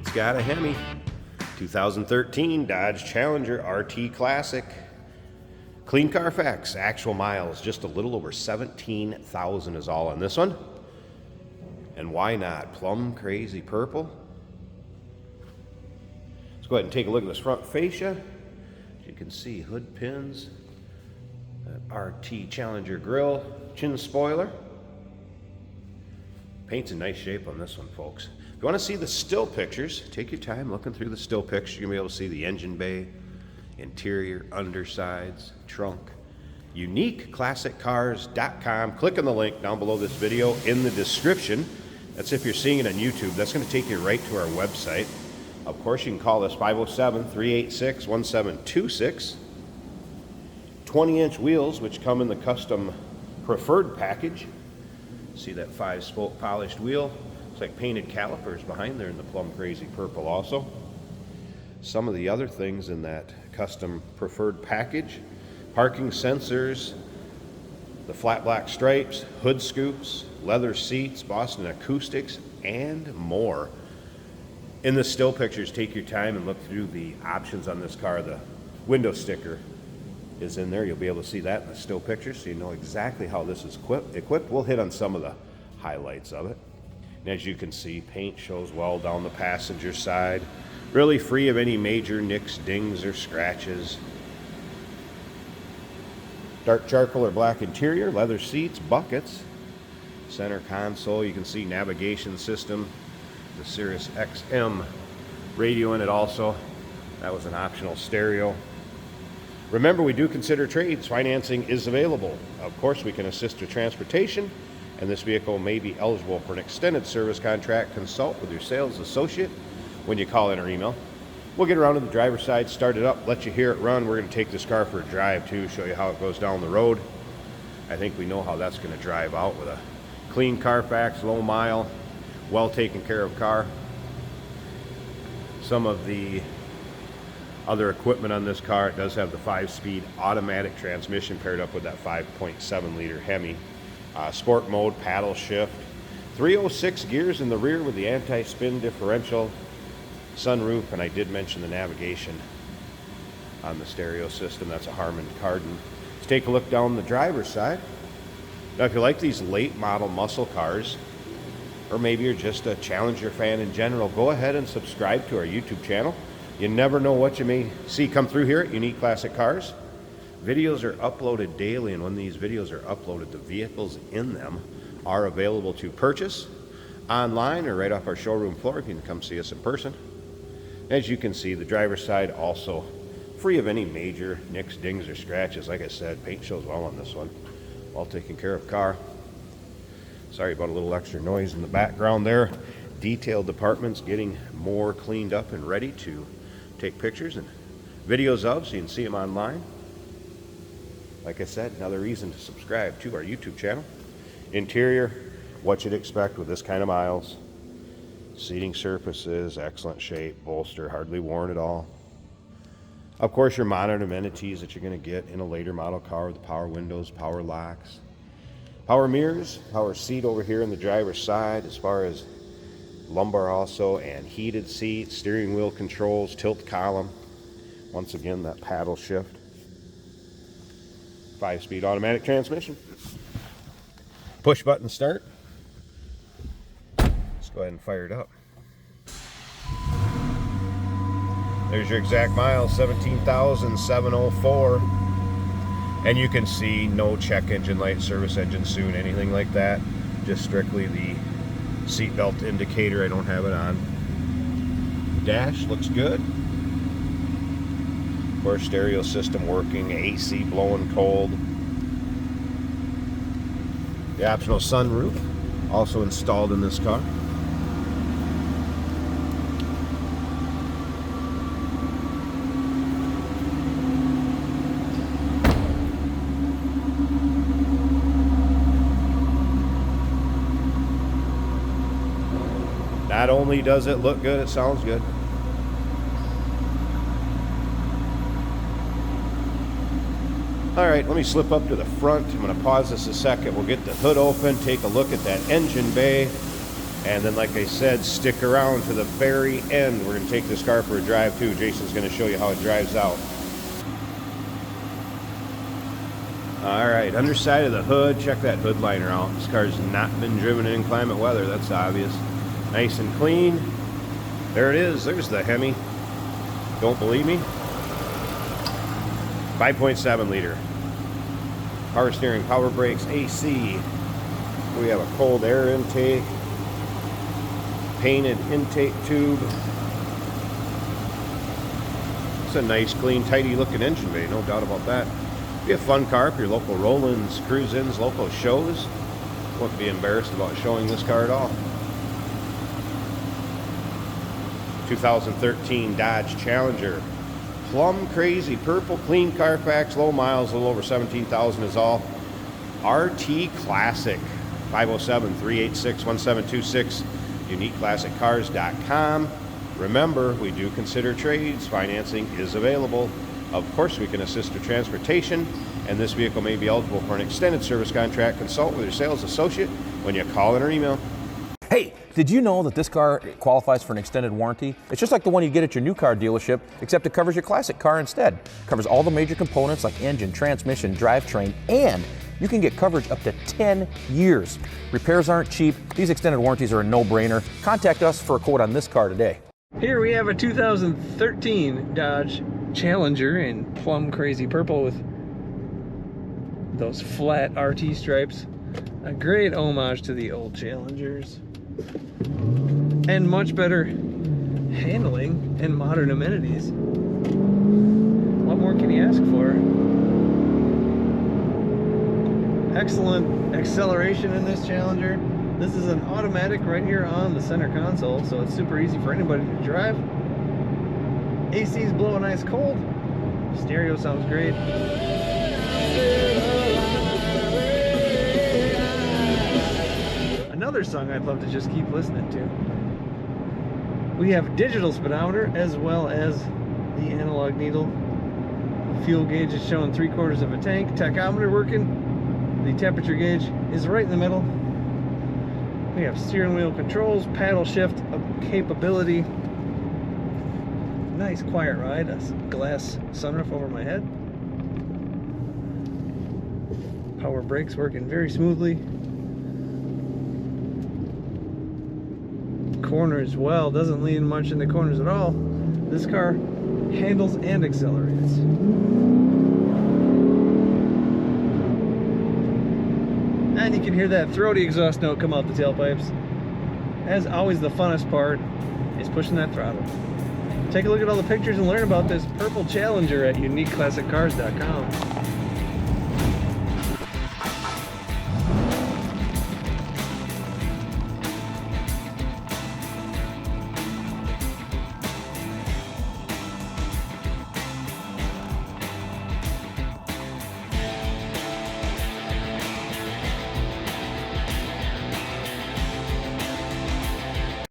It's got a Hemi. 2013 Dodge Challenger RT Classic. Clean Carfax, actual miles, just a little over 17,000 is all on this one. And why not? Plum crazy purple. Let's go ahead and take a look at this front fascia. As you can see, hood pins, that RT Challenger grille, chin spoiler. Paint's in nice shape on this one, folks. If you want to see the still pictures, take your time looking through the still pictures. You're going to be able to see the engine bay, interior, undersides, trunk. UniqueClassicCars.com. Click on the link down below this video in the description. That's if you're seeing it on YouTube. That's going to take you right to our website. Of course, you can call us 507-386-1726. 20-inch wheels, which come in the custom preferred package. See that 5-spoke polished wheel? It's like painted calipers behind there in the plum crazy purple also. Some of the other things in that custom preferred package: parking sensors, the flat black stripes, hood scoops, leather seats, Boston acoustics, and more. In the still pictures, take your time and look through the options on this car. The window sticker is in there. You'll be able to see that in the still pictures, so you know exactly how this is equipped. We'll hit on some of the highlights of it. And as you can see, paint shows well down the passenger side. Really free of any major nicks, dings, or scratches. Dark charcoal or black interior, leather seats, buckets. Center console, you can see navigation system, the Sirius XM radio in it also. That was an optional stereo. Remember, we do consider trades. Financing is available. Of course, we can assist with transportation, and this vehicle may be eligible for an extended service contract. Consult with your sales associate when you call in or email. We'll get around to the driver's side, start it up, let you hear it run. We're going to take this car for a drive too, show you how it goes down the road. I think we know how that's going to drive out with a clean Carfax, low mile, well taken care of car. Some of the other equipment on this car, it does have the 5-speed automatic transmission paired up with that 5.7 liter Hemi. Sport mode, paddle shift, 306 gears in the rear with the anti-spin differential, sunroof, and I did mention the navigation on the stereo system. That's a Harman Kardon. Let's take a look down the driver's side. Now, if you like these late model muscle cars, or maybe you're just a Challenger fan in general, go ahead and subscribe to our YouTube channel. You never know what you may see come through here at Unique Classic Cars. Videos are uploaded daily, and when these videos are uploaded, the vehicles in them are available to purchase online or right off our showroom floor if you can come see us in person. As you can see, the driver's side also free of any major nicks, dings, or scratches. Like I said, paint shows well on this one. Well taken care of car. Sorry about a little extra noise in the background there. Detail department's getting more cleaned up and ready to take pictures and videos of, so you can see them online. Like I said, another reason to subscribe to our YouTube channel. Interior, what you'd expect with this kind of miles. Seating surfaces, excellent shape. Bolster, hardly worn at all. Of course, your modern amenities that you're going to get in a later model car with power windows, power locks, power mirrors, power seat over here in the driver's side, as far as lumbar also, and heated seats, steering wheel controls, tilt column. Once again, that paddle shift. 5-speed automatic transmission. Push button start. Let's go ahead and fire it up. There's your exact miles, 17,704. And you can see no check engine light, service engine soon, anything like that. Just strictly the seatbelt indicator. I don't have it on. Dash looks good. Of course, stereo system working, AC blowing cold. The optional sunroof also installed in this car. Not only does it look good, it sounds good. All right, let me slip up to the front. I'm going to pause this a second. We'll get the hood open, take a look at that engine bay. And then, like I said, stick around to the very end. We're going to take this car for a drive too. Jason's going to show you how it drives out. All right, underside of the hood, check that hood liner out. This car's not been driven in inclement weather, that's obvious. Nice and clean. There it is, there's the Hemi. Don't believe me? 5.7 liter. Power steering, power brakes, AC. We have a cold air intake. Painted intake tube. It's a nice, clean, tidy looking engine bay, no doubt about that. Be a fun car for your local roll-ins, cruise-ins, local shows. Won't be embarrassed about showing this car at all. 2013 Dodge Challenger. Plum crazy purple, clean Carfax, low miles, a little over 17,000 is all. RT Classic. 507-386-1726. UniqueClassicCars.com. Remember, we do consider trades. Financing is available. Of course, we can assist with transportation, and this vehicle may be eligible for an extended service contract. Consult with your sales associate when you call in or email. Hey, did you know that this car qualifies for an extended warranty? It's just like the one you get at your new car dealership, except it covers your classic car instead. It covers all the major components like engine, transmission, drivetrain, and you can get coverage up to 10 years. Repairs aren't cheap. These extended warranties are a no-brainer. Contact us for a quote on this car today. Here we have a 2013 Dodge Challenger in plum crazy purple with those flat RT stripes. A great homage to the old Challengers. And much better handling and modern amenities. What more can you ask for? Excellent acceleration in this Challenger. This is an automatic right here on the center console, so it's super easy for anybody to drive. AC's blowing ice cold. Stereo sounds great. Another song I'd love to just keep listening to. We have digital speedometer as well as the analog needle. Fuel gauge is showing 3/4 of a tank. Tachometer working. The temperature gauge is right in the middle. We have steering wheel controls, paddle shift capability. Nice quiet ride, a glass sunroof over my head. Power brakes working very smoothly. Corners, well, doesn't lean much in the corners at all. This car handles and accelerates. And you can hear that throaty exhaust note come out the tailpipes. As always, the funnest part is pushing that throttle. Take a look at all the pictures and learn about this purple Challenger at UniqueClassicCars.com.